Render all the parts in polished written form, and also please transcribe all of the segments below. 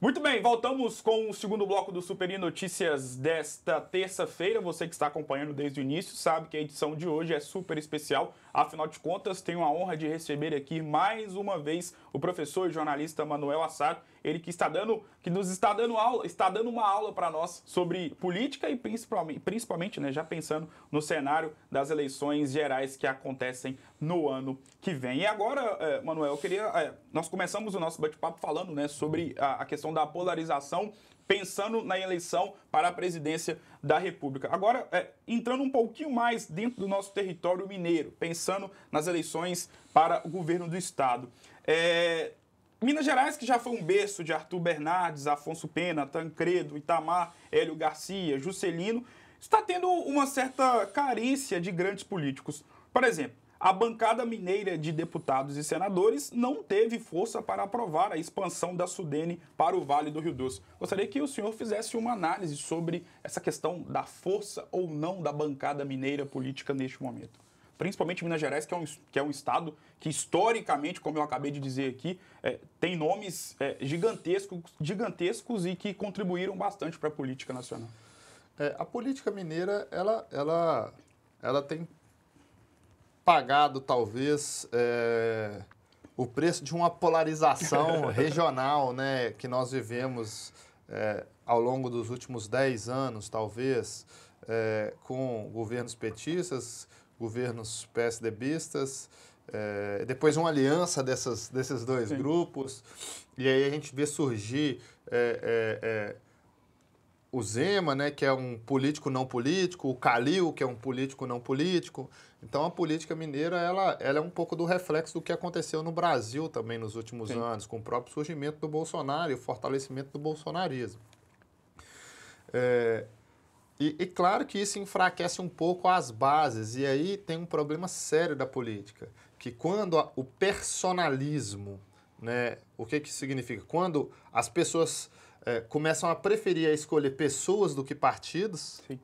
Muito bem, voltamos com o segundo bloco do Super I Notícias desta terça-feira. Você que está acompanhando desde o início sabe que a edição de hoje é super especial. Afinal de contas, tenho a honra de receber aqui mais uma vez o professor e jornalista Manuel Assato. Ele que nos está dando uma aula para nós sobre política e principalmente, né, já pensando no cenário das eleições gerais que acontecem no ano que vem. E agora, Manuel, nós começamos o nosso bate-papo falando, né, sobre a questão da polarização, pensando na eleição para a presidência da República. Agora, entrando um pouquinho mais dentro do nosso território mineiro, pensando nas eleições para o governo do Estado. Minas Gerais, que já foi um berço de Arthur Bernardes, Afonso Pena, Tancredo, Itamar, Hélio Garcia, Juscelino, está tendo uma certa carência de grandes políticos. Por exemplo, a bancada mineira de deputados e senadores não teve força para aprovar a expansão da Sudene para o Vale do Rio Doce. Gostaria que o senhor fizesse uma análise sobre essa questão da força ou não da bancada mineira política neste momento. Principalmente Minas Gerais, que é um estado que, historicamente, como eu acabei de dizer aqui, tem nomes gigantescos e que contribuíram bastante para a política nacional. A política mineira, ela tem pagado, talvez, o preço de uma polarização regional, né, que nós vivemos ao longo dos últimos 10 anos, talvez, com governos petistas, governos PSDBistas, depois uma aliança desses dois Sim. grupos, e aí a gente vê surgir o Zema, né, que é um político não político, o Calil, que é um político não político. Então, a política mineira ela é um pouco do reflexo do que aconteceu no Brasil também nos últimos Sim. anos, com o próprio surgimento do Bolsonaro e o fortalecimento do bolsonarismo. E claro que isso enfraquece um pouco as bases, e aí tem um problema sério da política, que quando o personalismo, né, o que significa? Quando as pessoas começam a preferir a escolher pessoas do que partidos, Sim.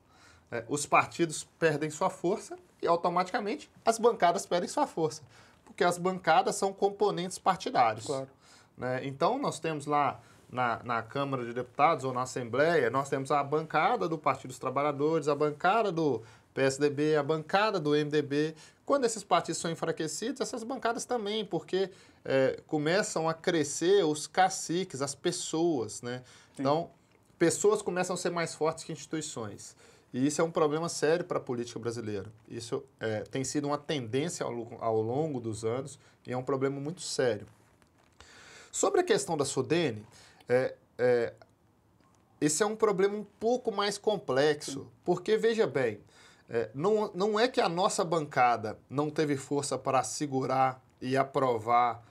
Os partidos perdem sua força e automaticamente as bancadas perdem sua força, porque as bancadas são componentes partidários. Claro. Né? Então, nós temos lá na Câmara de Deputados ou na Assembleia, nós temos a bancada do Partido dos Trabalhadores, a bancada do PSDB, a bancada do MDB. Quando esses partidos são enfraquecidos, essas bancadas também, porque começam a crescer os caciques, as pessoas, né? Então, pessoas começam a ser mais fortes que instituições. E isso é um problema sério para a política brasileira. Isso tem sido uma tendência ao longo dos anos e é um problema muito sério. Sobre a questão da Sudene, esse é um problema um pouco mais complexo, porque, veja bem, não é que a nossa bancada não teve força para segurar e aprovar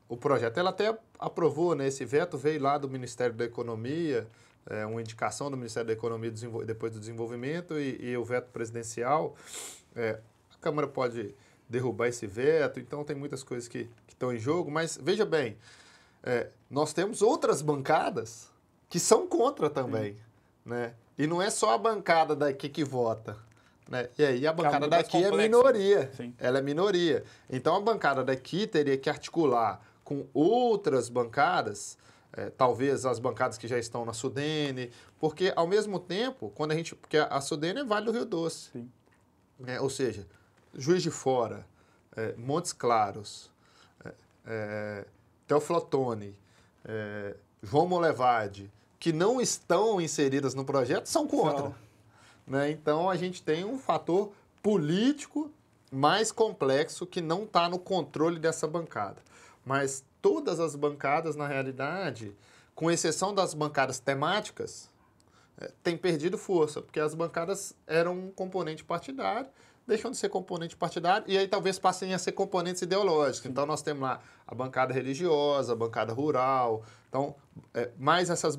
o projeto. Ela até aprovou, né? Esse veto veio lá do Ministério da Economia, uma indicação do Ministério da Economia depois do desenvolvimento e o veto presidencial. A Câmara pode derrubar esse veto, então tem muitas coisas que estão em jogo, mas veja bem, nós temos outras bancadas que são contra também, né? E não é só a bancada daqui que vota, né? E aí a bancada daqui é minoria, Sim. ela é minoria. Então a bancada daqui teria que articular com outras bancadas, talvez as bancadas que já estão na Sudene, porque ao mesmo tempo, porque a Sudene é Vale do Rio Doce, Sim. né? Ou seja, Juiz de Fora, Montes Claros, Teófilo Otoni, João Molevade, que não estão inseridas no projeto, são contra. Né? Então, a gente tem um fator político mais complexo que não está no controle dessa bancada. Mas todas as bancadas, na realidade, com exceção das bancadas temáticas, têm perdido força, porque as bancadas eram um componente partidário, deixam de ser componente partidário e aí talvez passem a ser componentes ideológicos. Sim. Então, nós temos lá a bancada religiosa, a bancada rural. Então,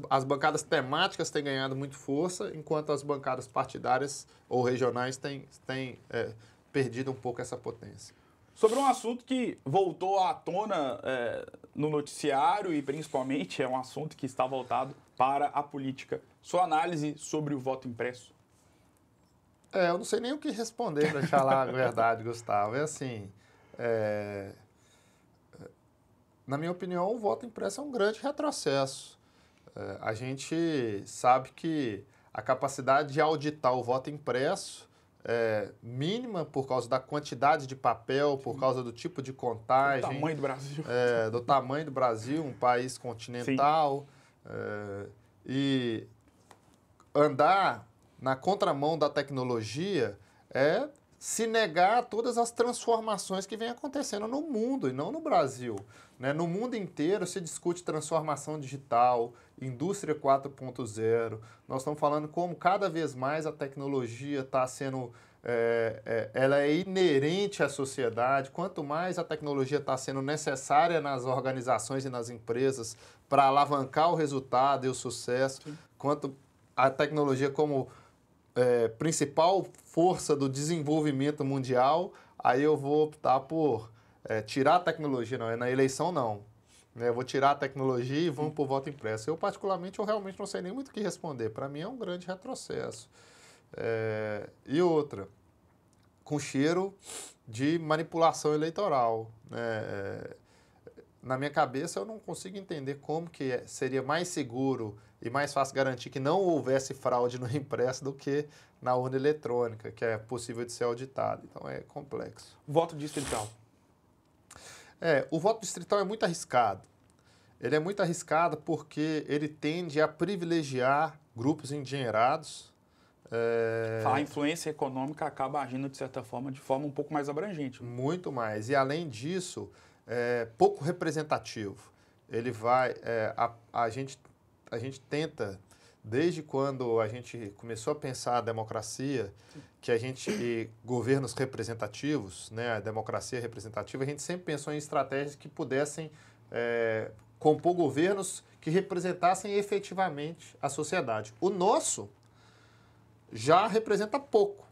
as bancadas temáticas têm ganhado muito força, enquanto as bancadas partidárias ou regionais têm perdido um pouco essa potência. Sobre um assunto que voltou à tona no noticiário e principalmente é um assunto que está voltado para a política. Sua análise sobre o voto impresso? Eu não sei nem o que responder, para falar a verdade, Gustavo. É assim, na minha opinião, o voto impresso é um grande retrocesso. A gente sabe que a capacidade de auditar o voto impresso é mínima por causa da quantidade de papel, por causa do tipo de contagem. Do tamanho do Brasil. Do tamanho do Brasil, um país continental. E andar na contramão da tecnologia é se negar a todas as transformações que vêm acontecendo no mundo e não no Brasil. Né? No mundo inteiro se discute transformação digital, indústria 4.0. Nós estamos falando como cada vez mais a tecnologia está sendo... ela é inerente à sociedade. Quanto mais a tecnologia está sendo necessária nas organizações e nas empresas para alavancar o resultado e o sucesso, quanto a tecnologia como principal força do desenvolvimento mundial, aí eu vou optar por tirar a tecnologia, não, na eleição não. Eu vou tirar a tecnologia e vamos para o voto impresso. Eu, particularmente, eu realmente não sei nem muito o que responder. Para mim é um grande retrocesso. E outra, com cheiro de manipulação eleitoral. Na minha cabeça, eu não consigo entender como que seria mais seguro e mais fácil garantir que não houvesse fraude no impresso do que na urna eletrônica, que é possível de ser auditado. Então, é complexo. Voto distrital. O voto distrital é muito arriscado. Ele é muito arriscado porque ele tende a privilegiar grupos endinheirados. A influência econômica acaba agindo, de certa forma, de forma um pouco mais abrangente. Muito mais. E, além disso, pouco representativo. Ele vai... A gente tenta, desde quando a gente começou a pensar a democracia, que a gente... governos representativos, né, a democracia representativa, a gente sempre pensou em estratégias que pudessem compor governos que representassem efetivamente a sociedade. O nosso já representa pouco,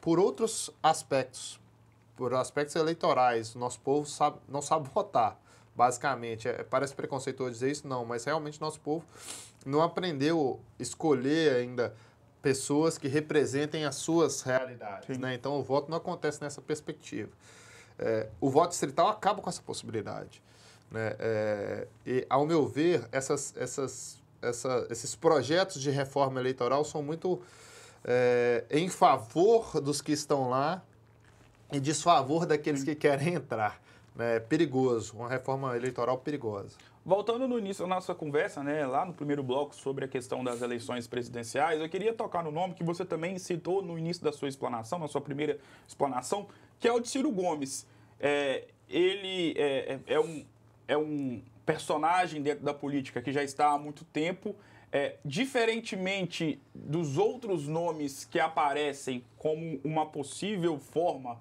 por outros aspectos. Por aspectos eleitorais, o nosso povo não sabe votar, basicamente. Parece preconceituoso dizer isso, não, mas realmente nosso povo não aprendeu a escolher ainda pessoas que representem as suas realidades. Né? Então, o voto não acontece nessa perspectiva. O voto distrital acaba com essa possibilidade. Né? E, ao meu ver, esses projetos de reforma eleitoral são muito em favor dos que estão lá, em desfavor daqueles que querem entrar. É perigoso, uma reforma eleitoral perigosa. Voltando no início da nossa conversa, né, lá no primeiro bloco, sobre a questão das eleições presidenciais, eu queria tocar no nome que você também citou no início da sua explanação, na sua primeira explanação, que é o de Ciro Gomes. Ele é um personagem dentro da política que já está há muito tempo. Diferentemente dos outros nomes que aparecem como uma possível forma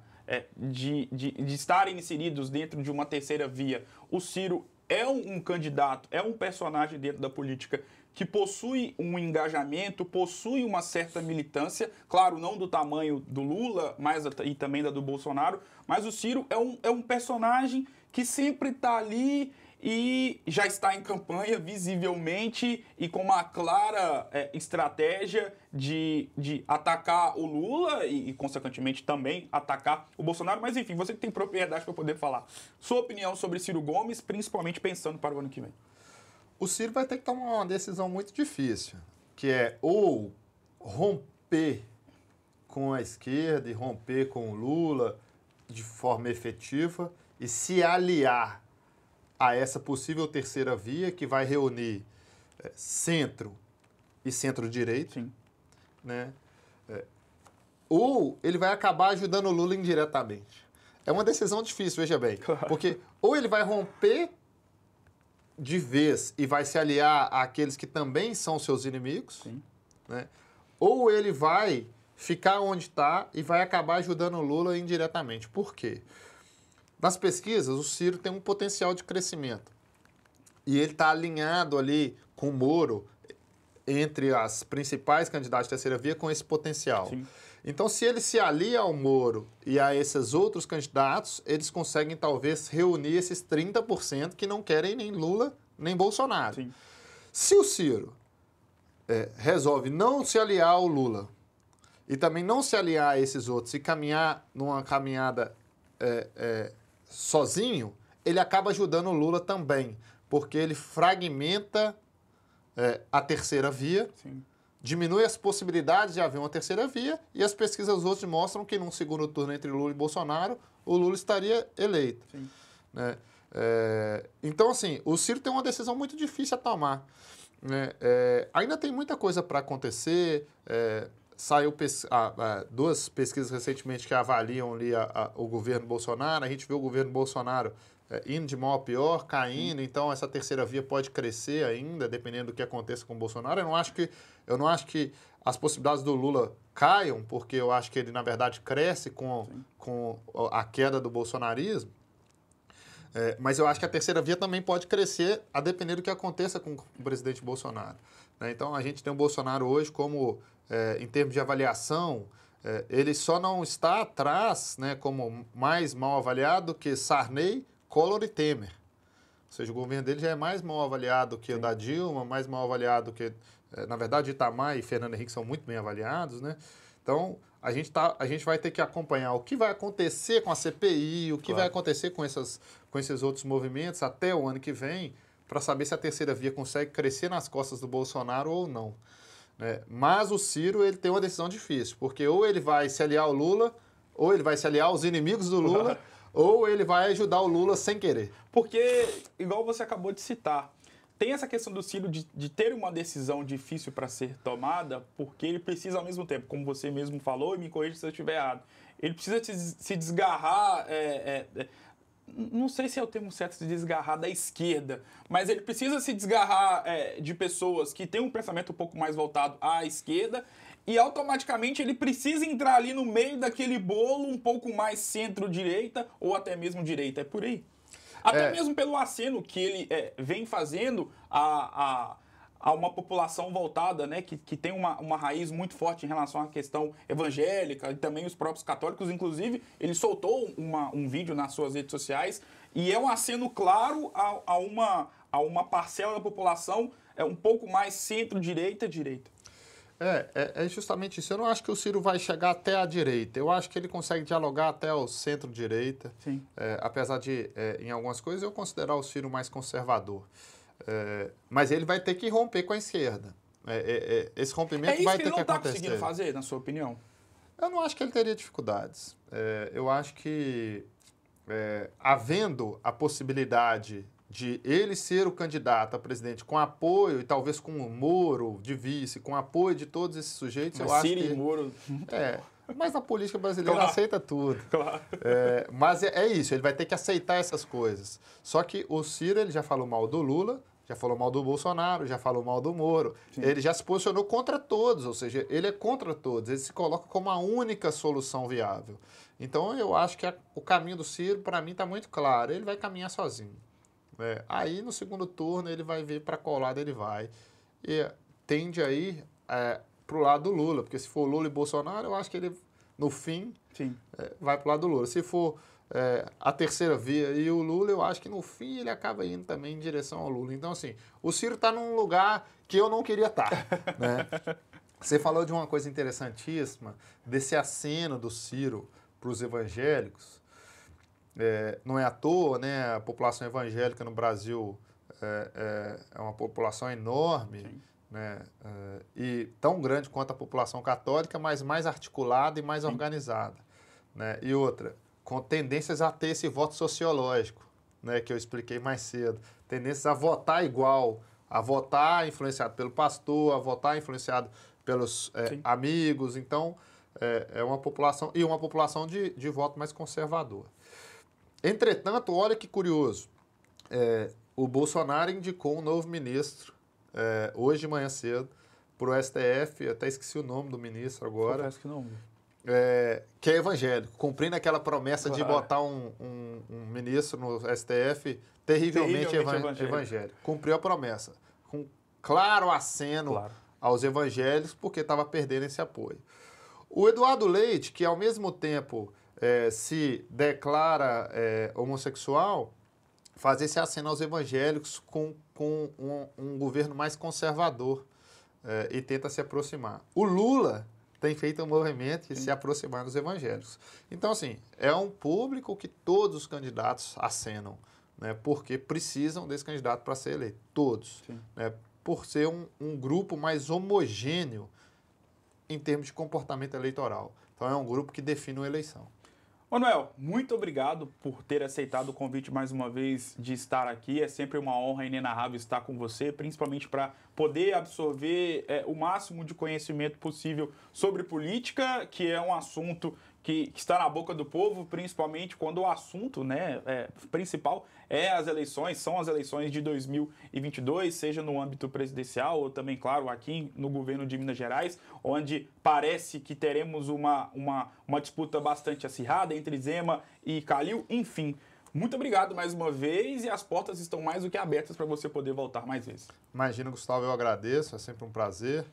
de estarem inseridos dentro de uma terceira via, o Ciro é um candidato, é um personagem dentro da política que possui um engajamento, possui uma certa militância, claro, não do tamanho do Lula, e também da do Bolsonaro, mas o Ciro é um personagem que sempre está ali e já está em campanha, visivelmente, e com uma clara estratégia de atacar o Lula e, consequentemente, também atacar o Bolsonaro. Mas, enfim, você que tem propriedade para poder falar. Sua opinião sobre Ciro Gomes, principalmente pensando para o ano que vem. O Ciro vai ter que tomar uma decisão muito difícil, que é ou romper com a esquerda e romper com o Lula de forma efetiva e se aliar a essa possível terceira via que vai reunir centro e centro-direito, né? Ou ele vai acabar ajudando o Lula indiretamente. É uma decisão difícil, veja bem, porque ou ele vai romper de vez e vai se aliar àqueles que também são seus inimigos, né? Ou ele vai ficar onde está e vai acabar ajudando o Lula indiretamente. Por quê? Nas pesquisas, o Ciro tem um potencial de crescimento. E ele está alinhado ali com o Moro, entre as principais candidatas de terceira via, com esse potencial. Sim. Então, se ele se alia ao Moro e a esses outros candidatos, eles conseguem, talvez, reunir esses 30% que não querem nem Lula, nem Bolsonaro. Sim. Se o Ciro resolve não se aliar ao Lula e também não se aliar a esses outros e caminhar numa caminhada sozinho, ele acaba ajudando o Lula também, porque ele fragmenta a terceira via, Sim. diminui as possibilidades de haver uma terceira via, e as pesquisas hoje mostram que num segundo turno entre Lula e Bolsonaro, o Lula estaria eleito. Sim. Né? Então, assim, o Ciro tem uma decisão muito difícil a tomar. Né? Ainda tem muita coisa para acontecer. Saiu duas pesquisas recentemente que avaliam ali o governo Bolsonaro. A gente vê o governo Bolsonaro indo de mal a pior, caindo. Então, essa terceira via pode crescer ainda, dependendo do que aconteça com o Bolsonaro. Eu não acho que as possibilidades do Lula caiam, porque eu acho que ele, na verdade, cresce com a queda do bolsonarismo. Mas eu acho que a terceira via também pode crescer, a depender do que aconteça com o presidente Bolsonaro. Né? Então, a gente tem o Bolsonaro hoje como, em termos de avaliação, ele só não está atrás, né, como mais mal avaliado que Sarney, Collor e Temer. Ou seja, o governo dele já é mais mal avaliado que o da Dilma, mais mal avaliado que, na verdade, Itamar e Fernando Henrique são muito bem avaliados, né? Então, a gente vai ter que acompanhar o que vai acontecer com a CPI, o que vai acontecer com esses outros movimentos até o ano que vem, para saber se a terceira via consegue crescer nas costas do Bolsonaro ou não. Né? Mas o Ciro ele tem uma decisão difícil, porque ou ele vai se aliar ao Lula, ou ele vai se aliar aos inimigos do Lula, ou ele vai ajudar o Lula sem querer. Porque, igual você acabou de citar, tem essa questão do Ciro de ter uma decisão difícil para ser tomada, porque ele precisa, ao mesmo tempo, como você mesmo falou, e me corrija se eu estiver errado, ele precisa se desgarrar, não sei se é o termo certo, se desgarrar da esquerda, mas ele precisa se desgarrar de pessoas que têm um pensamento um pouco mais voltado à esquerda, e automaticamente ele precisa entrar ali no meio daquele bolo um pouco mais centro-direita ou até mesmo direita. É por aí. Até mesmo pelo aceno que ele vem fazendo a uma população voltada, né, que tem uma raiz muito forte em relação à questão evangélica e também os próprios católicos. Inclusive, ele soltou um vídeo nas suas redes sociais e é um aceno claro a uma parcela da população um pouco mais centro-direita. É justamente isso. Eu não acho que o Ciro vai chegar até a direita. Eu acho que ele consegue dialogar até o centro-direita. Sim. Apesar de, em algumas coisas, eu considerar o Ciro mais conservador. Mas ele vai ter que romper com a esquerda. Esse rompimento vai ter que acontecer. É isso que ele não está conseguindo fazer, na sua opinião? Eu não acho que ele teria dificuldades. Eu acho que, havendo a possibilidade de ele ser o candidato a presidente com apoio, e talvez com o Moro de vice, com apoio de todos esses sujeitos, eu acho que... Moro... mas a política brasileira aceita tudo. Claro. Mas é isso, ele vai ter que aceitar essas coisas. Só que o Ciro, ele já falou mal do Lula, já falou mal do Bolsonaro, já falou mal do Moro. Sim. Ele já se posicionou contra todos, ou seja, ele é contra todos. Ele se coloca como a única solução viável. Então, eu acho que o caminho do Ciro, para mim, está muito claro. Ele vai caminhar sozinho. Aí, no segundo turno, ele vai ver para qual lado ele vai. E tende a ir para o lado do Lula, porque se for Lula e Bolsonaro, eu acho que ele, no fim, vai para o lado do Lula. Se for a terceira via e o Lula, eu acho que no fim ele acaba indo também em direção ao Lula. Então, assim, o Ciro está num lugar que eu não queria estar. Né? Você falou de uma coisa interessantíssima, desse aceno do Ciro para os evangélicos. Não é à toa, né? A população evangélica no Brasil é uma população enorme, né? E tão grande quanto a população católica, mas mais articulada e mais organizada. Né? E outra, com tendências a ter esse voto sociológico, né? Que eu expliquei mais cedo. Tendências a votar igual, a votar influenciado pelo pastor, a votar influenciado pelos amigos. Então, é uma população, e uma população de voto mais conservador. Entretanto, olha que curioso, o Bolsonaro indicou um novo ministro, hoje de manhã cedo, para o STF, até esqueci o nome do ministro agora. Confesso que não. Que é evangélico, cumprindo aquela promessa de botar um ministro no STF terrivelmente evangélico. Cumpriu a promessa, com claro aceno aos evangélicos, porque estava perdendo esse apoio. O Eduardo Leite, que ao mesmo tempo se declara homossexual, faz esse aceno aos evangélicos com um governo mais conservador e tenta se aproximar. O Lula tem feito um movimento de se aproximar dos evangélicos. Então, assim, é um público que todos os candidatos acenam, né, porque precisam desse candidato para ser eleito. Todos. Né, por ser um grupo mais homogêneo em termos de comportamento eleitoral. Então, é um grupo que define uma eleição. Manuel, muito obrigado por ter aceitado o convite mais uma vez de estar aqui. É sempre uma honra inenarrável estar com você, principalmente para poder absorver o máximo de conhecimento possível sobre política, que é um assunto que está na boca do povo, principalmente quando o assunto principal são as eleições de 2022, seja no âmbito presidencial ou também, claro, aqui no governo de Minas Gerais, onde parece que teremos uma disputa bastante acirrada entre Zema e Calil, enfim. Muito obrigado mais uma vez e as portas estão mais do que abertas para você poder voltar mais vezes. Imagina, Gustavo, eu agradeço, é sempre um prazer.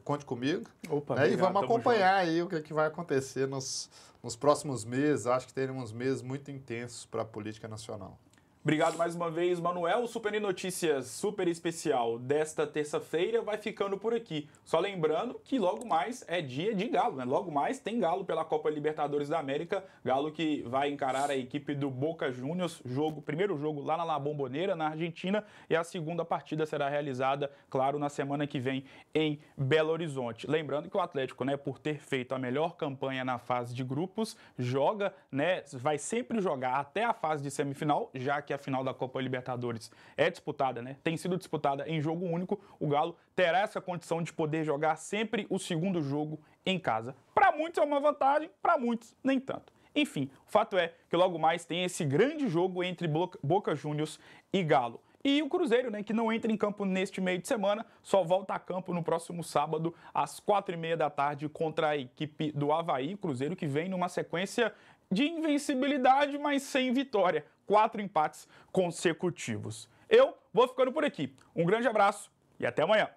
Conte comigo. Opa, obrigado, e vamos acompanhar aí o que vai acontecer nos próximos meses. Acho que teremos meses muito intensos para a política nacional. Obrigado mais uma vez, Manuel. O Super Notícias super especial desta terça-feira vai ficando por aqui. Só lembrando que logo mais é dia de Galo, né? Logo mais tem Galo pela Copa Libertadores da América. Galo que vai encarar a equipe do Boca Juniors. Primeiro jogo lá na La Bombonera, na Argentina. E a segunda partida será realizada, claro, na semana que vem em Belo Horizonte. Lembrando que o Atlético, por ter feito a melhor campanha na fase de grupos, vai sempre jogar até a fase de semifinal, já que a final da Copa Libertadores é disputada, tem sido disputada em jogo único, o Galo terá essa condição de poder jogar sempre o segundo jogo em casa. Para muitos é uma vantagem, para muitos nem tanto. Enfim, o fato é que logo mais tem esse grande jogo entre Boca Juniors e Galo. E o Cruzeiro, que não entra em campo neste meio de semana, só volta a campo no próximo sábado, às 4h30 da tarde, contra a equipe do Avaí. Cruzeiro que vem numa sequência de invencibilidade, mas sem vitória. 4 empates consecutivos. Eu vou ficando por aqui. Um grande abraço e até amanhã.